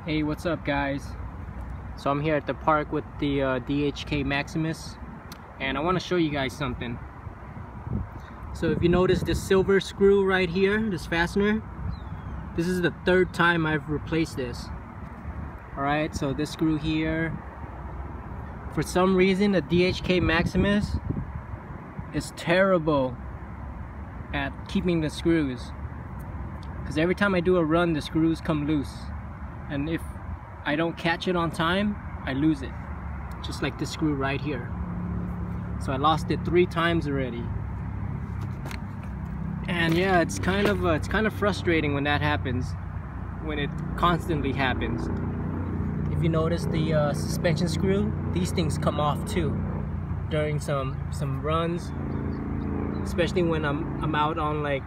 Hey, what's up guys? So I'm here at the park with the DHK Maximus, and I want to show you guys something. So if you notice this silver screw right here, this fastener, this is the third time I've replaced this. Alright, so this screw here, for some reason the DHK Maximus is terrible at keeping the screws, because every time I do a run the screws come loose, and if I don't catch it on time I lose it, just like this screw right here. So I lost it 3 times already, and yeah, it's kind of frustrating when that happens, when it constantly happens. If you notice the suspension screw, these things come off too during some runs, especially when I'm out on, like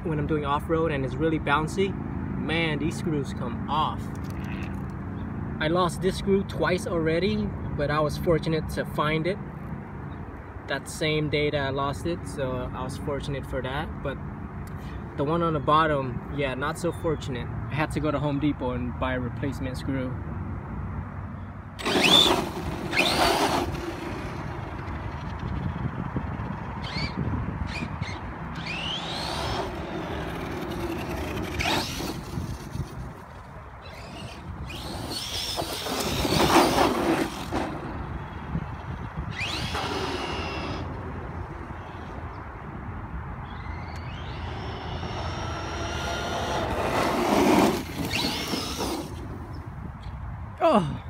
when I'm doing off-road and it's really bouncy. Man, these screws come off. I lost this screw twice already, but I was fortunate to find it that same day that I lost it, so I was fortunate for that. But the one on the bottom, yeah, not so fortunate. I had to go to Home Depot and buy a replacement screw. Oh!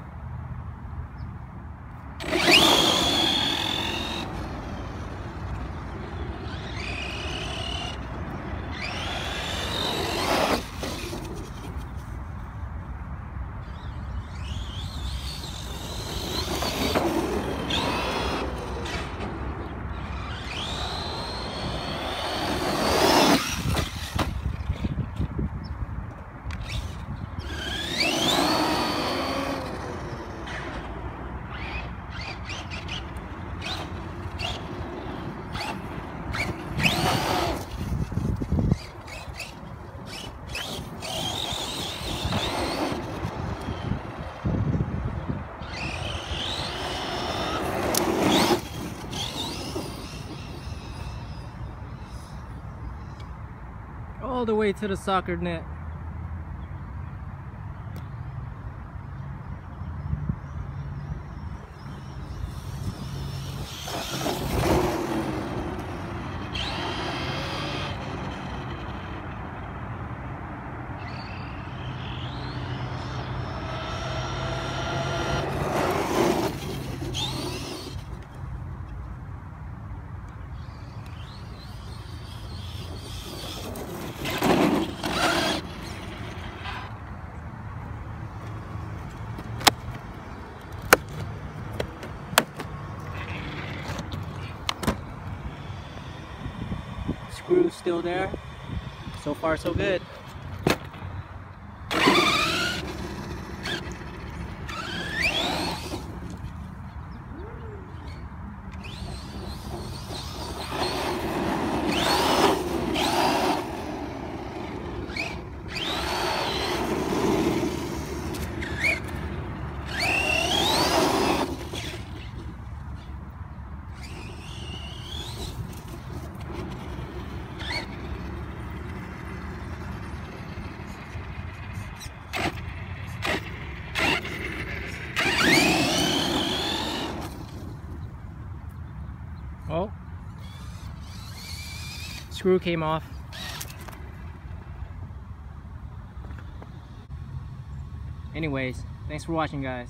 All the way to the soccer net. Screw still there. So far so good. Oh, screw came off. Anyways, thanks for watching guys.